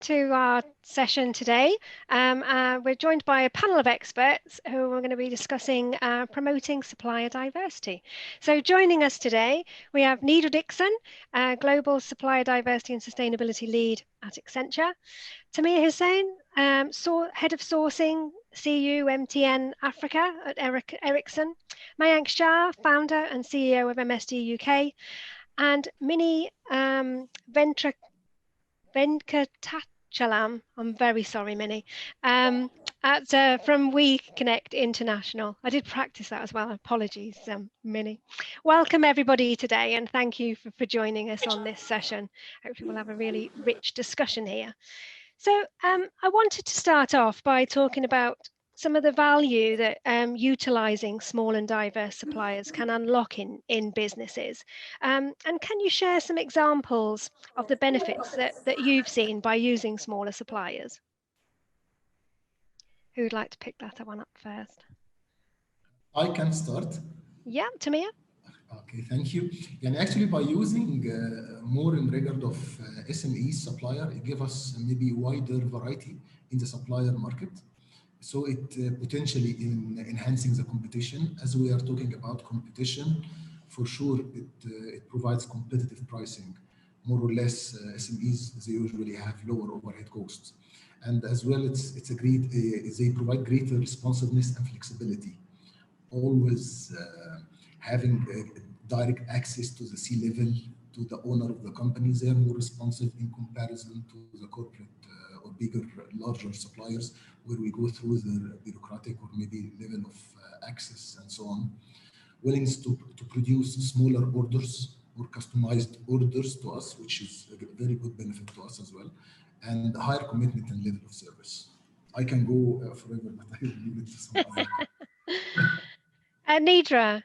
to our session today. We're joined by a panel of experts who are going to be discussing promoting supplier diversity. So joining us today, we have Nidra Dixon, Global Supplier Diversity and Sustainability Lead at Accenture, Tamir Hussain, Head of Sourcing, CU MTN Africa at Ericsson, Mayank Shah, Founder and CEO of MSD UK, and Mini Venkatachalam, I'm very sorry, Minnie, from We Connect International. I did practice that as well. Apologies, Minnie. Welcome everybody today, and thank you for joining us on this session. Hopefully we'll have a really rich discussion here. So I wanted to start off by talking about some of the value that utilising small and diverse suppliers can unlock in businesses. And can you share some examples of the benefits that you've seen by using smaller suppliers? Who'd like to pick that one up first? I can start. Yeah, Tamir. Okay, thank you. And actually, by using more in regard of SMEs supplier, it gives us maybe wider variety in the supplier market. So it potentially enhancing the competition. As we are talking about competition, for sure it provides competitive pricing. More or less, SMEs, they usually have lower overhead costs, and as well, it's a great. They provide greater responsiveness and flexibility. Always having direct access to the C-level, to the owner of the company, they are more responsive in comparison to the corporate or bigger, larger suppliers, where we go through the bureaucratic or maybe level of access and so on. Willingness to produce smaller orders or customized orders to us, which is a very good benefit to us as well, and higher commitment and level of service. I can go forever, but I will leave it to someone. Nidra.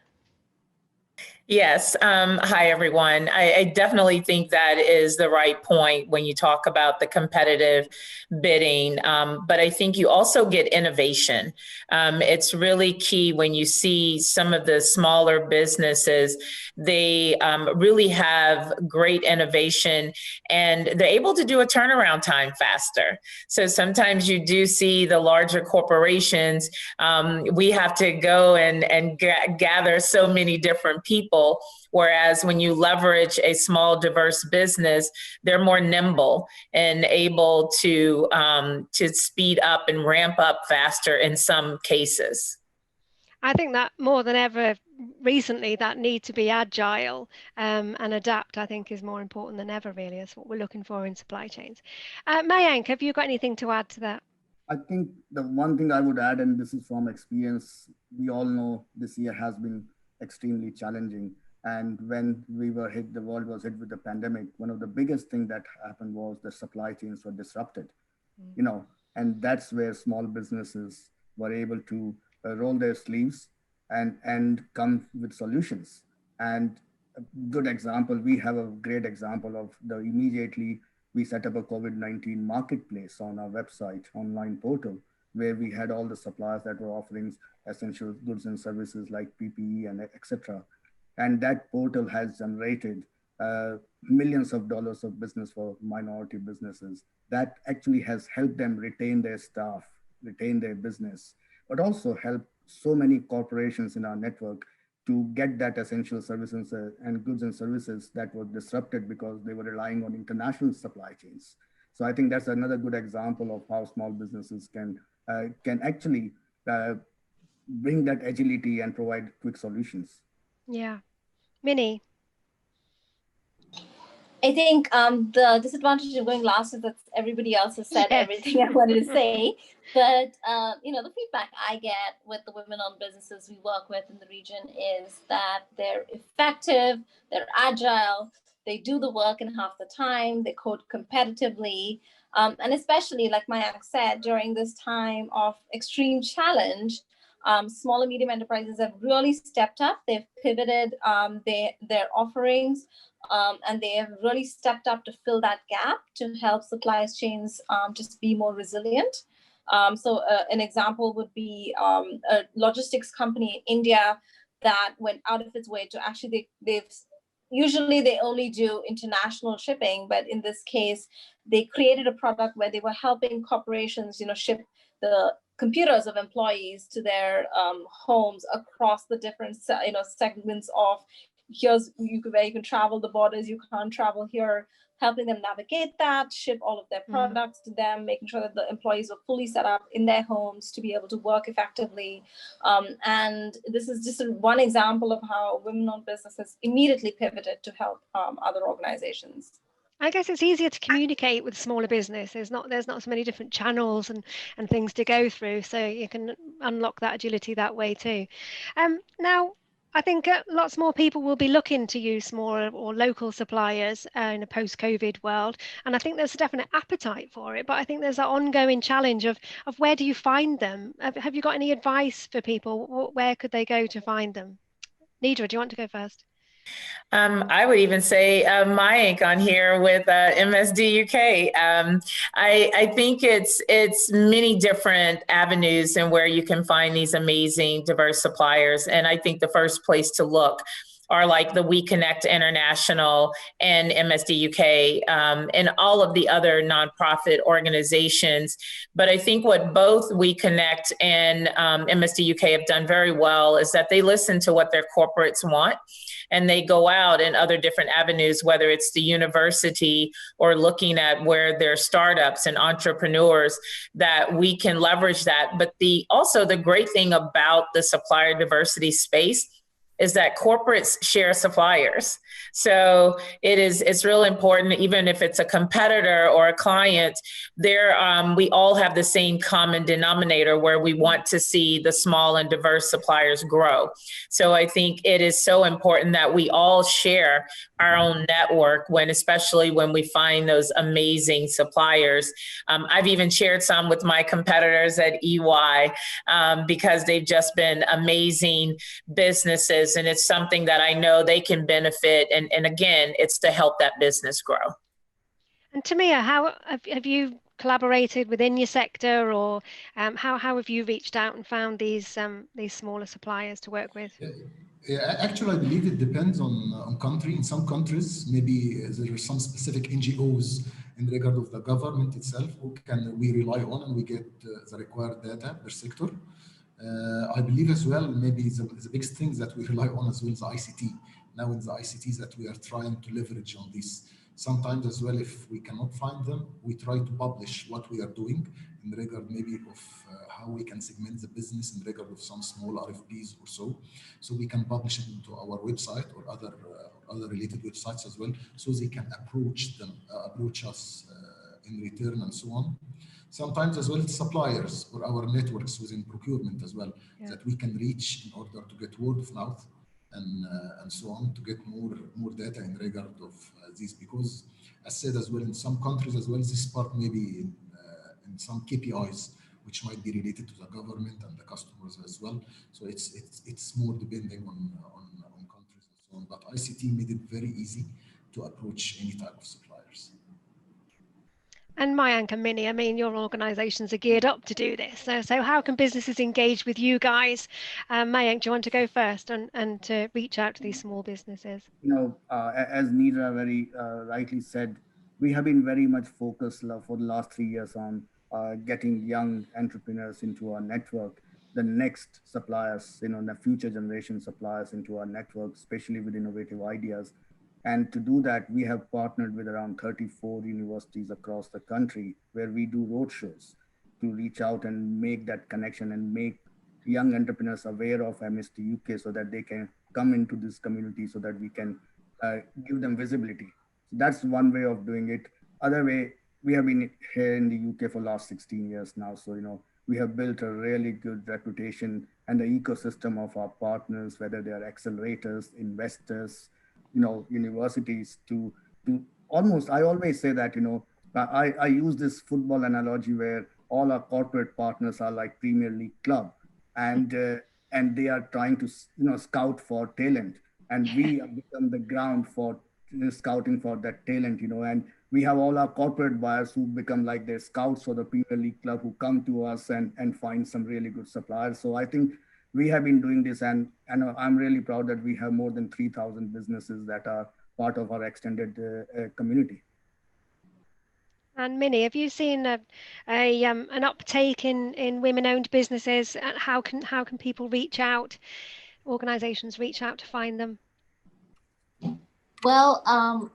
Yes. Hi, everyone. I definitely think that is the right point when you talk about the competitive bidding. But I think you also get innovation. It's really key when you see some of the smaller businesses, they really have great innovation and they're able to do a turnaround time faster. So sometimes you do see the larger corporations, we have to go and gather so many different people. Whereas when you leverage a small, diverse business, they're more nimble and able to speed up and ramp up faster in some cases. I think that more than ever recently, that need to be agile and adapt, I think, is more important than ever, really. That's what we're looking for in supply chains. Mayank, have you got anything to add to that? I think the one thing I would add, and this is from experience, we all know this year has been extremely challenging. And when the world was hit with the pandemic, one of the biggest things that happened was the supply chains were disrupted, and that's where small businesses were able to roll their sleeves and come with solutions. And a good example, we have a great example of immediately we set up a COVID-19 marketplace on our website, online portal, where we had all the suppliers that were offering essential goods and services like PPE and etc. And that portal has generated millions of dollars of business for minority businesses. That actually has helped them retain their staff, retain their business, but also help so many corporations in our network to get that essential services and goods and services that were disrupted because they were relying on international supply chains. So I think that's another good example of how small businesses can actually bring that agility and provide quick solutions. Yeah. Minnie. I think the disadvantage of going last is that everybody else has said everything I wanted to say. But, the feedback I get with the women-owned businesses we work with in the region is that they're effective, they're agile, they do the work in half the time, they code competitively. And especially, like Mayank said, during this time of extreme challenge, small and medium enterprises have really stepped up. They've pivoted their offerings, and they have really stepped up to fill that gap to help supply chains just be more resilient. So an example would be a logistics company in India that went out of its way to actually, they've usually they only do international shipping, but in this case, they created a product where they were helping corporations, ship the computers of employees to their homes across the different, segments of where you can travel the borders, you can't travel here, helping them navigate that, ship all of their products to them, making sure that the employees are fully set up in their homes to be able to work effectively. And this is just one example of how women-owned businesses immediately pivoted to help other organizations. I guess it's easier to communicate with smaller business. There's not so many different channels and things to go through, so you can unlock that agility that way too. Now, I think lots more people will be looking to use smaller or local suppliers in a post-COVID world, and I think there's a definite appetite for it. But I think there's an ongoing challenge of where do you find them? Have you got any advice for people? Where could they go to find them? Nidra, do you want to go first? I would even say Mayank on here with MSD UK. I think it's many different avenues and where you can find these amazing diverse suppliers. And I think the first place to look are like the We Connect International and MSD UK and all of the other nonprofit organizations. But I think what both We Connect and MSD UK have done very well is that they listen to what their corporates want. And they go out in other different avenues, whether it's the university or looking at where there are startups and entrepreneurs, that we can leverage that. But also the great thing about the supplier diversity space is that corporates share suppliers. So it's real important, even if it's a competitor or a client, we all have the same common denominator where we want to see the small and diverse suppliers grow. So I think it is so important that we all share our own network especially when we find those amazing suppliers. I've even shared some with my competitors at EY because they've just been amazing businesses. And it's something that I know they can benefit. And again, it's to help that business grow. And Tamia, how have you collaborated within your sector, or how have you reached out and found these smaller suppliers to work with? Yeah, actually, I believe it depends on country. In some countries, maybe there are some specific NGOs in regard of the government itself who can we rely on, and we get the required data per sector. I believe as well, maybe the biggest thing that we rely on as well is the ICT. Now in the ICTs that we are trying to leverage on this. Sometimes as well, if we cannot find them, we try to publish what we are doing in regard maybe of how we can segment the business in regard of some small RFPs or so. So we can publish it into our website or other related websites as well, so they can approach us in return and so on. Sometimes as well, it's suppliers or our networks within procurement as well, that we can reach in order to get word of mouth and so on, to get more data in regard of these, because as said as well, in some countries as well, this part maybe in some KPIs which might be related to the government and the customers as well. So it's more depending on countries and so on. But ICT made it very easy to approach any type of suppliers. And Mayank and Minnie, I mean, your organisations are geared up to do this. So how can businesses engage with you guys? Mayank, do you want to go first and to reach out to these small businesses? As Nidra very rightly said, we have been very much focused for the last 3 years on getting young entrepreneurs into our network, the next suppliers, the future generation suppliers into our network, especially with innovative ideas. And to do that, we have partnered with around 34 universities across the country where we do roadshows to reach out and make that connection and make young entrepreneurs aware of MSD UK so that they can come into this community so that we can give them visibility. So that's one way of doing it. Other way, we have been here in the UK for the last 16 years now. So, we have built a really good reputation and the ecosystem of our partners, whether they are accelerators, investors, universities to almost, I always say that, I use this football analogy where all our corporate partners are like Premier League club and they are trying to, scout for talent, and we have become the ground for scouting for that talent, and we have all our corporate buyers who become like their scouts for the Premier League club who come to us and find some really good suppliers. So I think we have been doing this, and I'm really proud that we have more than 3,000 businesses that are part of our extended community. And Minnie, have you seen an uptake in women-owned businesses? And how can people reach out, organizations reach out to find them? Well,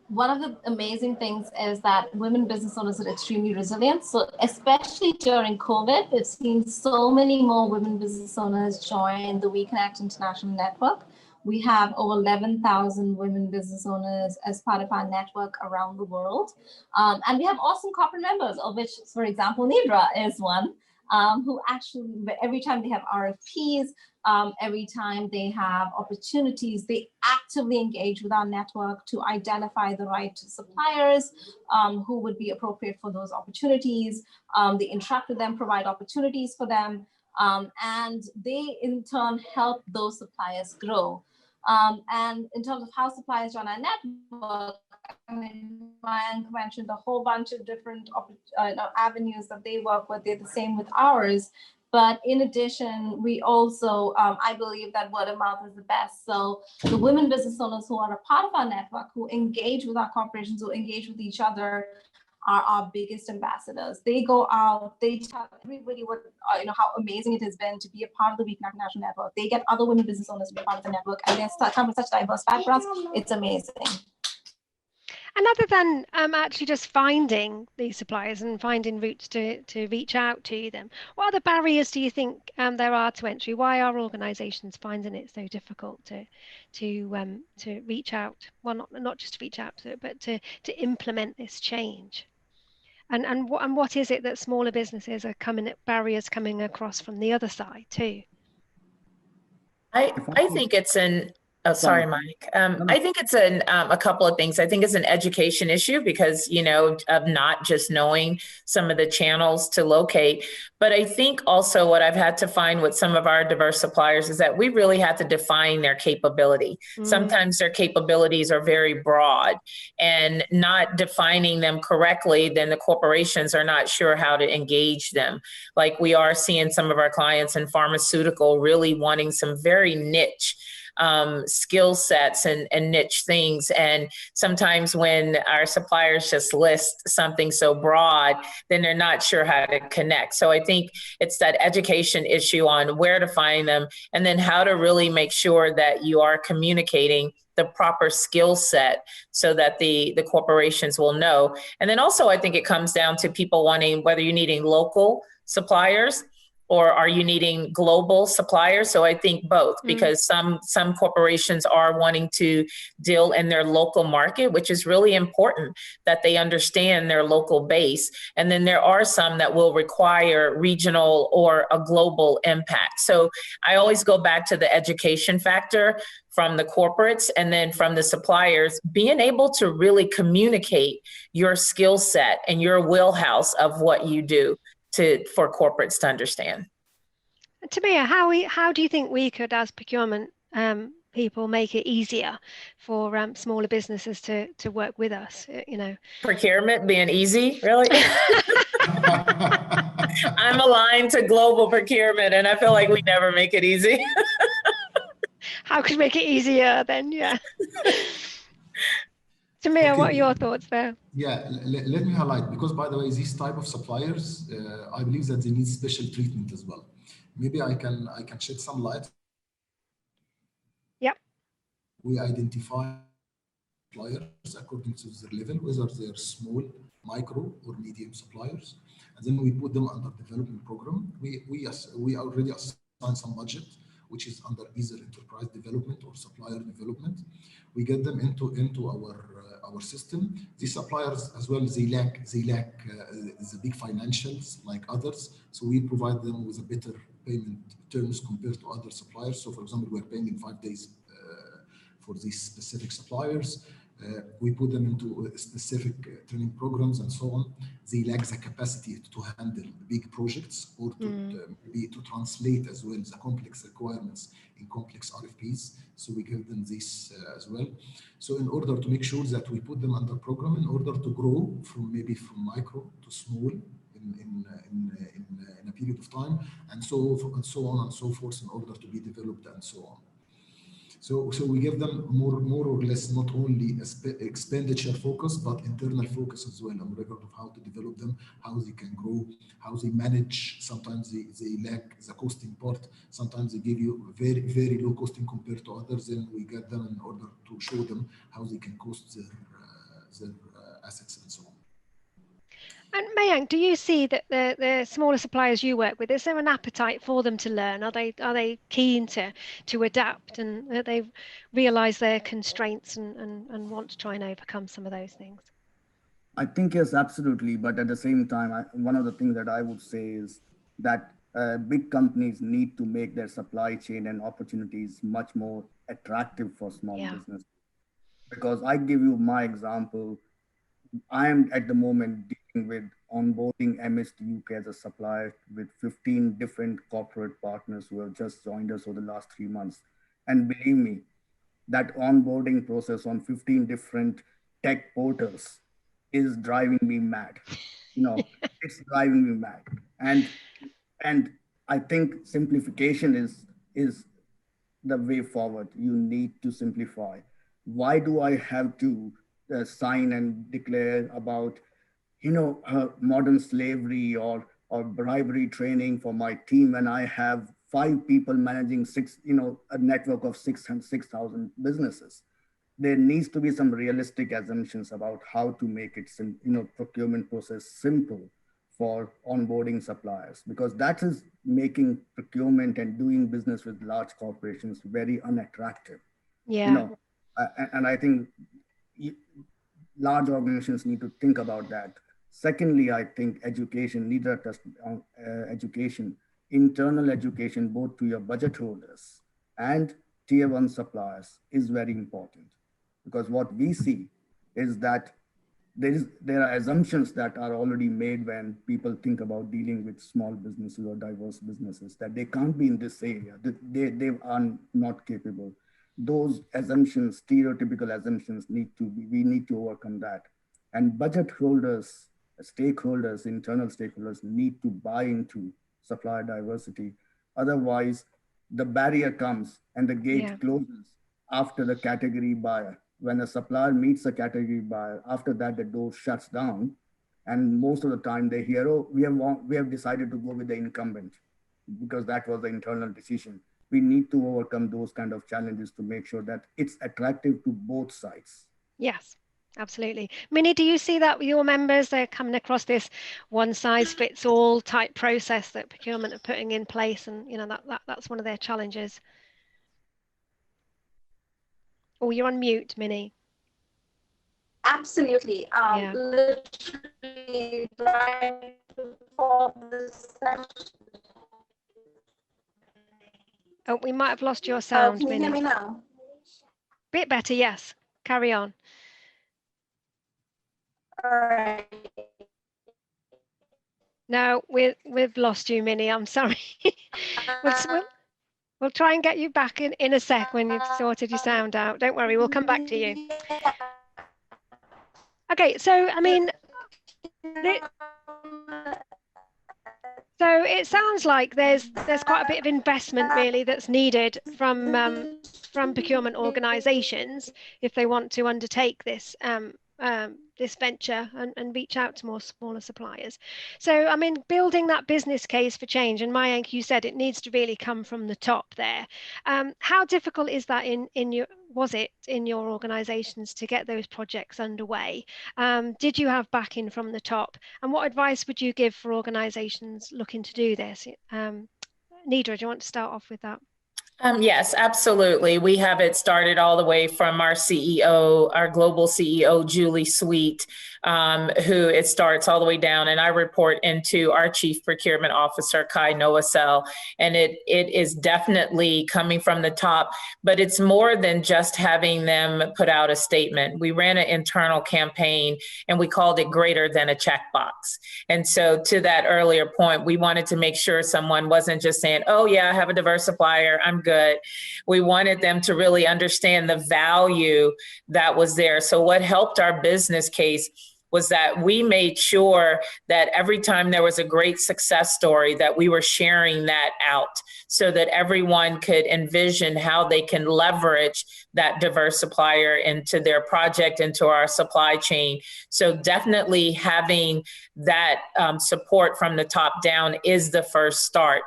one of the amazing things is that women business owners are extremely resilient. So especially during COVID, we've seen so many more women business owners join the WeConnect International Network. We have over 11,000 women business owners as part of our network around the world. And we have awesome corporate members, of which, for example, Nidra is one, who actually, every time they have RFPs, every time they have opportunities, they actively engage with our network to identify the right suppliers who would be appropriate for those opportunities. They interact with them, provide opportunities for them, and they in turn help those suppliers grow. And in terms of how suppliers join our network, I mean, Mayank mentioned a whole bunch of different avenues that they work with. They're the same with ours. But in addition, we also, I believe that word of mouth is the best. So the women business owners who are a part of our network, who engage with our corporations, who engage with each other, are our biggest ambassadors. They go out, they tell everybody what, how amazing it has been to be a part of the WeConnect National Network. They get other women business owners to be part of the network, and they come with such diverse backgrounds. It's amazing. And other than actually just finding these suppliers and finding routes to reach out to them, what other barriers do you think there are to entry? Why are organisations finding it so difficult to reach out? Well, not just to reach out to it, but to implement this change. And what is it that smaller businesses are barriers coming across from the other side too? I think it's Oh, sorry, Mike. I think it's a couple of things. I think it's an education issue because, of not just knowing some of the channels to locate. But I think also what I've had to find with some of our diverse suppliers is that we really have to define their capability. Sometimes their capabilities are very broad, and not defining them correctly, then the corporations are not sure how to engage them. Like we are seeing some of our clients in pharmaceutical really wanting some very niche skill sets and niche things. And sometimes when our suppliers just list something so broad, then they're not sure how to connect. So I think it's that education issue on where to find them, and then how to really make sure that you are communicating the proper skill set so that the corporations will know. And then also I think it comes down to people wanting, whether you're needing local suppliers or are you needing global suppliers? So I think both, because some corporations are wanting to deal in their local market, which is really important that they understand their local base. And then there are some that will require regional or a global impact. So I always go back to the education factor from the corporates and then from the suppliers, being able to really communicate your skill set and your wheelhouse of what you do for corporates to understand. Tamia, how do you think we could, as procurement people, make it easier for smaller businesses to work with us? Procurement being easy, really? I'm aligned to global procurement, and I feel like we never make it easy. How could we make it easier then? Yeah. Tamia, what are your thoughts there? Yeah, let me highlight, because by the way, these type of suppliers, I believe that they need special treatment as well. Maybe I can shed some light. Yep. We identify suppliers according to their level, whether they're small, micro, or medium suppliers, and then we put them under development program. We already assign some budget, which is under either enterprise development or supplier development. We get them into our system. These suppliers as well, they lack the big financials like others. So we provide them with a better payment terms compared to other suppliers. So for example, we're paying in 5 days for these specific suppliers. We put them into specific training programs and so on. They lack the capacity to handle big projects or to translate as well the complex requirements in complex RFPs. So we give them this as well. So in order to make sure that we put them under program in order to grow from micro to small, in a period of time, and so on and so forth, in order to be developed and so on. So we give them more or less not only expenditure focus, but internal focus as well, on record of how to develop them, how they can grow, how they manage. Sometimes they lack the costing part. Sometimes they give you very low costing compared to others. Then we get them in order to show them how they can cost their assets and so on. And Mayank, do you see that the smaller suppliers you work with, is there an appetite for them to learn? Are they keen to adapt, and they realize their constraints and want to try and overcome some of those things? I think yes, absolutely. But at the same time, one of the things that I would say is that big companies need to make their supply chain and opportunities much more attractive for small business. Because I give you my example. I am at the moment dealing with onboarding MST UK as a supplier with 15 different corporate partners who have just joined us over the last 3 months. And believe me, that onboarding process on 15 different tech portals is driving me mad. It's driving me mad. And I think simplification is the way forward. You need to simplify. Why do I have to sign and declare about, modern slavery or bribery training for my team when I have 5 people managing a network of 6,000 businesses? There needs to be some realistic assumptions about how to make it, procurement process simple for onboarding suppliers, because that is making procurement and doing business with large corporations very unattractive. Yeah. And I think large organizations need to think about that. Secondly, I think education, education, internal education, both to your budget holders and tier 1 suppliers, is very important. Because what we see is that there are assumptions that are already made when people think about dealing with small businesses or diverse businesses, that they can't be in this area, that they are not capable. Those assumptions, stereotypical assumptions, we need to overcome that. And budget holders, stakeholders, internal stakeholders need to buy into supplier diversity. Otherwise, the barrier comes and the gate closes after the category buyer. When a supplier meets a category buyer, after that, the door shuts down. And most of the time they hear, oh, we have decided to go with the incumbent because that was the internal decision. We need to overcome those kind of challenges to make sure that it's attractive to both sides. Yes, absolutely. Minnie, do you see that with your members? They're coming across this one-size-fits-all type process that procurement are putting in place, and that's one of their challenges. Oh, you're on mute, Minnie. Absolutely. Literally trying to form this session. Oh, we might have lost your sound, Can you Minnie. hear me now? Bit better, yes. Carry on. All right. No, we've lost you, Minnie. I'm sorry. We'll try and get you back in a sec when you've sorted your sound out. Don't worry, we'll come back to you. Okay, so I mean, so it sounds like there's quite a bit of investment really that's needed from procurement organisations if they want to undertake this this venture and reach out to more smaller suppliers. So I mean, building that business case for change, and Mayank, you said it needs to really come from the top there. How difficult is that was it in your organisations to get those projects underway? Did you have backing from the top? And what advice would you give for organisations looking to do this? Nidra, do you want to start off with that? Yes, absolutely. We have it started all the way from our CEO, our global CEO, Julie Sweet, who it starts all the way down. And I report into our Chief Procurement Officer, Kai Noasel. And it is definitely coming from the top, but it's more than just having them put out a statement. We ran an internal campaign and we called it greater than a checkbox. And so to that earlier point, we wanted to make sure someone wasn't just saying, oh yeah, I have a diverse supplier, I'm good. We wanted them to really understand the value that was there. So what helped our business case was that we made sure that every time there was a great success story, that we were sharing that out so that everyone could envision how they can leverage that diverse supplier into their project, into our supply chain. So definitely having that support from the top down is the first start.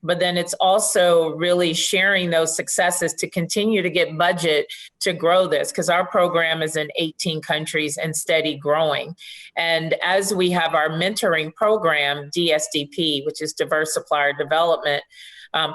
But then it's also really sharing those successes to continue to get budget to grow this, because our program is in 18 countries and steady growing. And as we have our mentoring program, DSDP, which is Diverse Supplier Development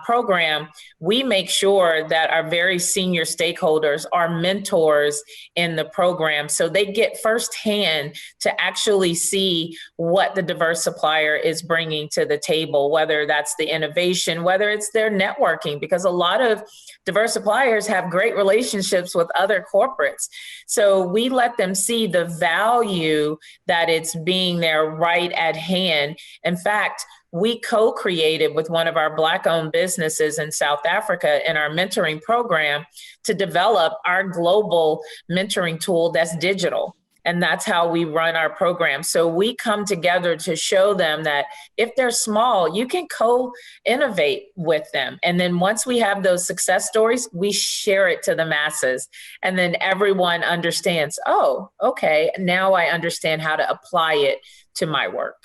program, we make sure that our very senior stakeholders are mentors in the program, so they get firsthand to actually see what the diverse supplier is bringing to the table, whether that's the innovation, whether it's their networking, because a lot of diverse suppliers have great relationships with other corporates. So we let them see the value that it's being there right at hand. In fact, we co-created with one of our Black-owned businesses in South Africa in our mentoring program to develop our global mentoring tool that's digital. And that's how we run our program. So we come together to show them that if they're small, you can co-innovate with them. And then once we have those success stories, we share it to the masses. And then everyone understands, oh, okay, now I understand how to apply it to my work.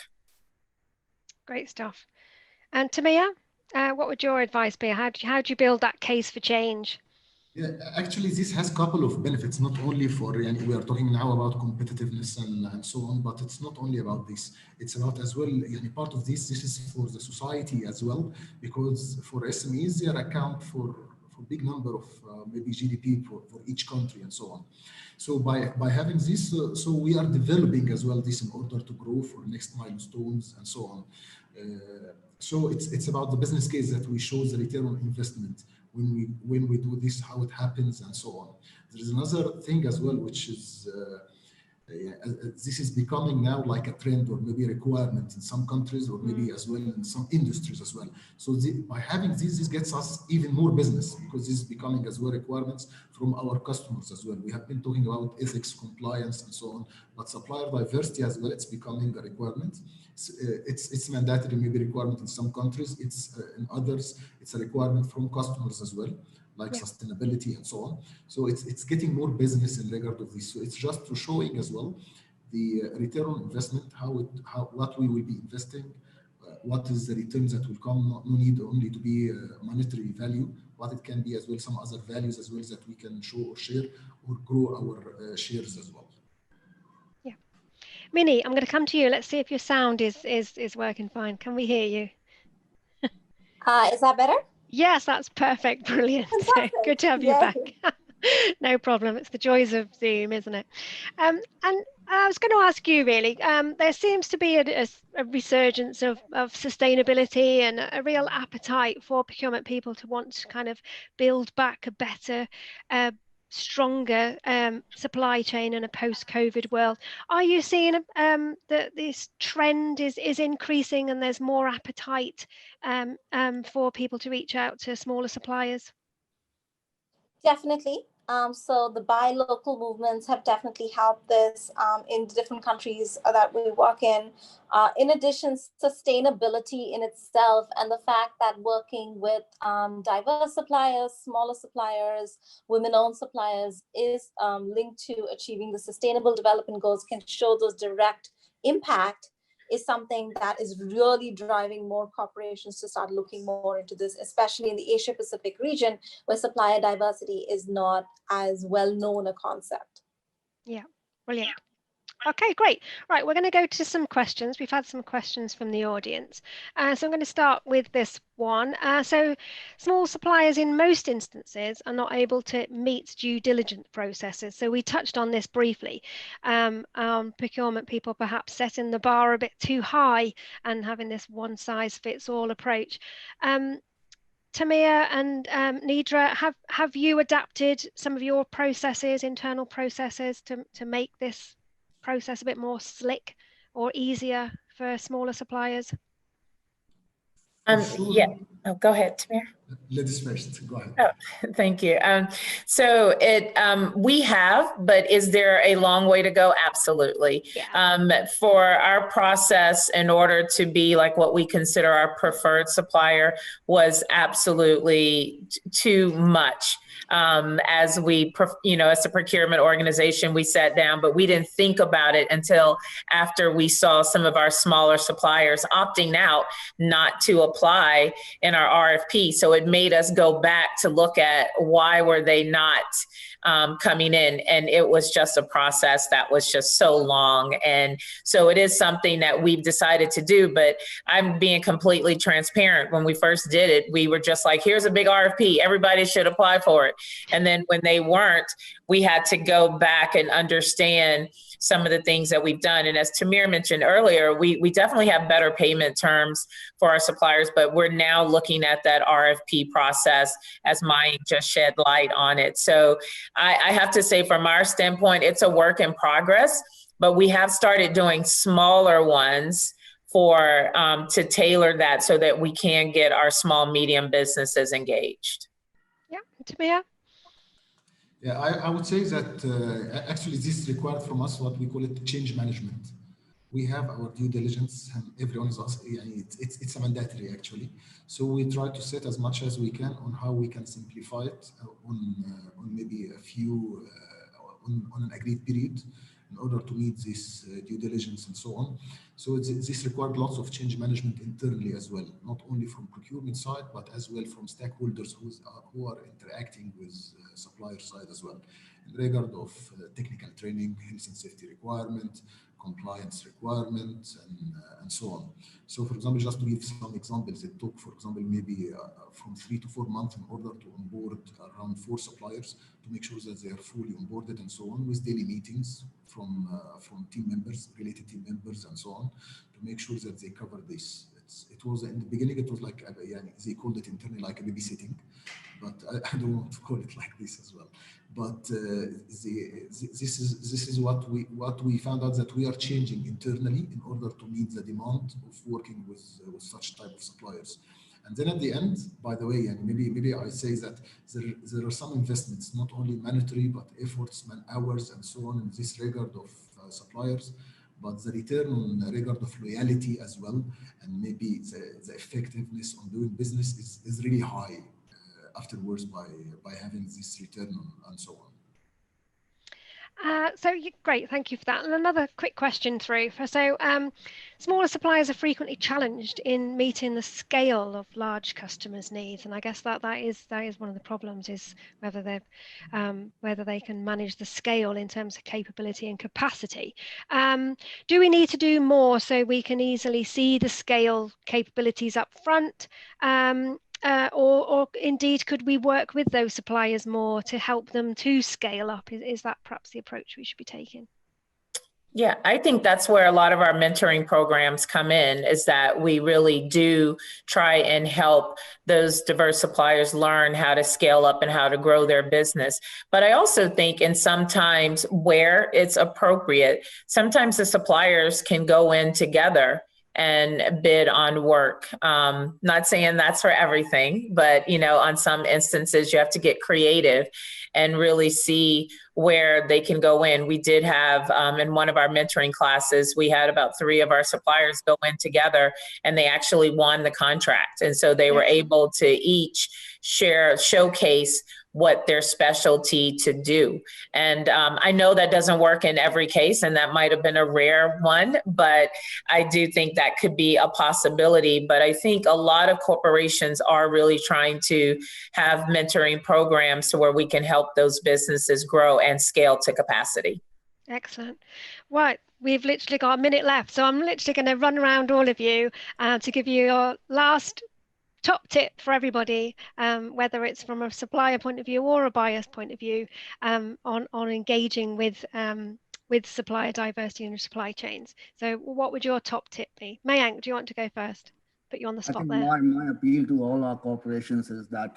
Great stuff. And Tamia, what would your advice be? How do you build that case for change? Yeah, actually, this has a couple of benefits, not only for, we are talking now about competitiveness and so on, but it's not only about this. It's about as well, part of this is for the society as well, because for SMEs, they account for big number of maybe GDP for each country and so on. So by having this, so we are developing as well this in order to grow for next milestones and so on. So it's about the business case that we show the return on investment when we do this, how it happens and so on. There is another thing as well, which is this is becoming now like a trend or maybe a requirement in some countries or maybe as well in some industries as well. So by having this gets us even more business, because this is becoming as well requirements from our customers as well. We have been talking about ethics, compliance and so on, but supplier diversity as well, it's becoming a requirement. It's mandatory, maybe requirement in some countries. It's in others, it's a requirement from customers as well, like sustainability and so on. So it's getting more business in regard of this. So it's just to showing as well the return on investment, what we will be investing, what is the returns that will come. No need only to be monetary value, but it can be as well some other values as well that we can show or share or grow our shares as well. Yeah, Minnie, I'm going to come to you. Let's see if your sound is working fine. Can we hear you? Is that better? Yes, that's perfect. Brilliant. So good to have you back. No problem. It's the joys of Zoom, isn't it? And I was going to ask you really, there seems to be a resurgence of sustainability and a real appetite for procurement people to want to kind of build back a better, stronger supply chain in a post-COVID world. Are you seeing that this trend is increasing and there's more appetite for people to reach out to smaller suppliers? Definitely. So the buy local movements have definitely helped this in different countries that we work in. In addition, sustainability in itself and the fact that working with diverse suppliers, smaller suppliers, women-owned suppliers is linked to achieving the sustainable development goals can show those direct impact is something that is really driving more corporations to start looking more into this, especially in the Asia Pacific region, where supplier diversity is not as well known a concept. Yeah, brilliant. Okay, great. Right, we're going to go to some questions. We've had some questions from the audience. So I'm going to start with this one. So small suppliers in most instances are not able to meet due diligence processes. So we touched on this briefly. Procurement people perhaps setting the bar a bit too high and having this one-size-fits-all approach. Tamia and Nidra, have you adapted some of your processes, internal processes, to make this process a bit more slick or easier for smaller suppliers? Sure. Yeah. Oh, go ahead, Tamir. Ladies first. Go ahead. Oh, thank you. So we have, but is there a long way to go? Absolutely. Yeah. For our process, in order to be like what we consider our preferred supplier, was absolutely too much. As we, as a procurement organization, we sat down, but we didn't think about it until after we saw some of our smaller suppliers opting out not to apply in our RFP. So it made us go back to look at why were they not coming in, and it was just a process that was just so long. And so it is something that we've decided to do, but I'm being completely transparent. When we first did it, we were just like, here's a big RFP, everybody should apply for it. And then when they weren't, we had to go back and understand some of the things that we've done. And as Tamir mentioned earlier, we definitely have better payment terms for our suppliers, but we're now looking at that RFP process, as Maya just shed light on it. So I have to say, from our standpoint, it's a work in progress, but we have started doing smaller ones for to tailor that so that we can get our small, medium businesses engaged. Yeah, Tamir? Yeah, I would say that actually this required from us what we call it change management. We have our due diligence, and everyone is also, it's a mandatory actually. So we try to set as much as we can on how we can simplify it on maybe a few on an agreed period in order to meet this due diligence and so on. So this required lots of change management internally as well, not only from procurement side, but as well from stakeholders who are interacting with supplier side as well, in regard of technical training, health and safety requirement, compliance requirements, and so on. So for example, just to give some examples, it took, for example, maybe from 3 to 4 months in order to onboard around 4 suppliers to make sure that they are fully onboarded and so on, with daily meetings from team members, related team members, and so on, to make sure that they cover this. It was in the beginning, it was like they called it internally like a babysitting, but I don't want to call it like this as well. But this is what we found out, that we are changing internally in order to meet the demand of working with such type of suppliers. And then at the end, by the way, and maybe I say that there are some investments, not only monetary but efforts, man hours, and so on in this regard of suppliers, but the return on regard of loyalty as well, and maybe the effectiveness on doing business is really high afterwards by having this return and so on. Great, thank you for that. And another quick question through. So smaller suppliers are frequently challenged in meeting the scale of large customers' needs, and I guess that is one of the problems, is whether they can manage the scale in terms of capability and capacity. Do we need to do more so we can easily see the scale capabilities up front? Or indeed, could we work with those suppliers more to help them to scale up? Is that perhaps the approach we should be taking? Yeah, I think that's where a lot of our mentoring programs come in, is that we really do try and help those diverse suppliers learn how to scale up and how to grow their business. But I also think, and sometimes where it's appropriate, sometimes the suppliers can go in together and bid on work. Not saying that's for everything, but on some instances you have to get creative and really see where they can go in. We did have in one of our mentoring classes, we had about 3 of our suppliers go in together, and they actually won the contract. And so they were able to each showcase what their specialty to do. And I know that doesn't work in every case, and that might have been a rare one, but I do think that could be a possibility. But I think a lot of corporations are really trying to have mentoring programs to where we can help those businesses grow and scale to capacity. Excellent. Right, we've literally got a minute left, so I'm literally going to run around all of you to give you your last top tip for everybody, whether it's from a supplier point of view or a buyer's point of view, on engaging with supplier diversity in supply chains. So what would your top tip be? Mayank, do you want to go first? Put you on the spot there. My appeal to all our corporations is that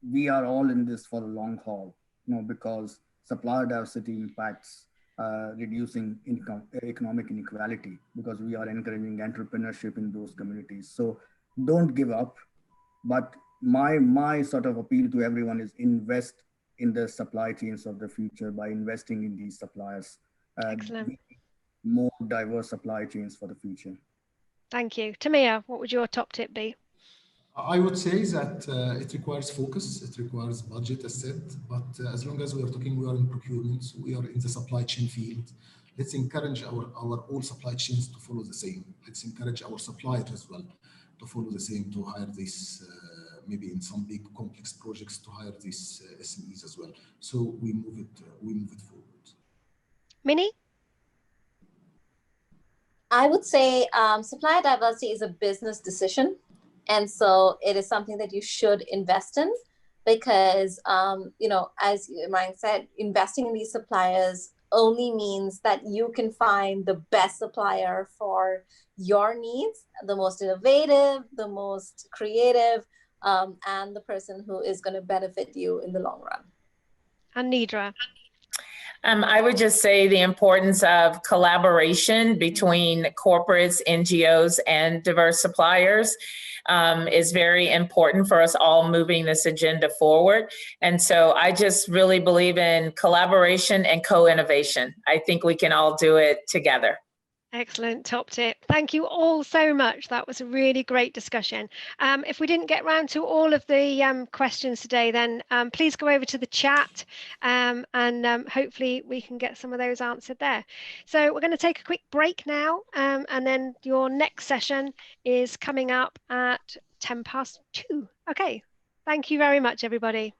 we are all in this for a long haul, because supplier diversity impacts reducing economic inequality, because we are encouraging entrepreneurship in those communities. So don't give up. But my sort of appeal to everyone is invest in the supply chains of the future by investing in these suppliers. Excellent. We need more diverse supply chains for the future. Thank you. Tamia, what would your top tip be? I would say that it requires focus, it requires budget, as said, but as long as we are talking, we are in procurement, so we are in the supply chain field. Let's encourage our all supply chains to follow the same. Let's encourage our suppliers as well to follow the same, to hire these, maybe in some big complex projects, to hire these SMEs as well. So we move it forward. Minnie? I would say supplier diversity is a business decision. And so it is something that you should invest in because, you know, as Ryan said, investing in these suppliers only means that you can find the best supplier for your needs, the most innovative, the most creative, and the person who is going to benefit you in the long run. And Nidra? I would just say the importance of collaboration between corporates, NGOs, and diverse suppliers is very important for us all moving this agenda forward. And so I just really believe in collaboration and co-innovation. I think we can all do it together. Excellent top tip. Thank you all so much. That was a really great discussion. If we didn't get round to all of the questions today, then please go over to the chat and hopefully we can get some of those answered there. So we're going to take a quick break now and then your next session is coming up at 2:10. Okay, thank you very much, everybody.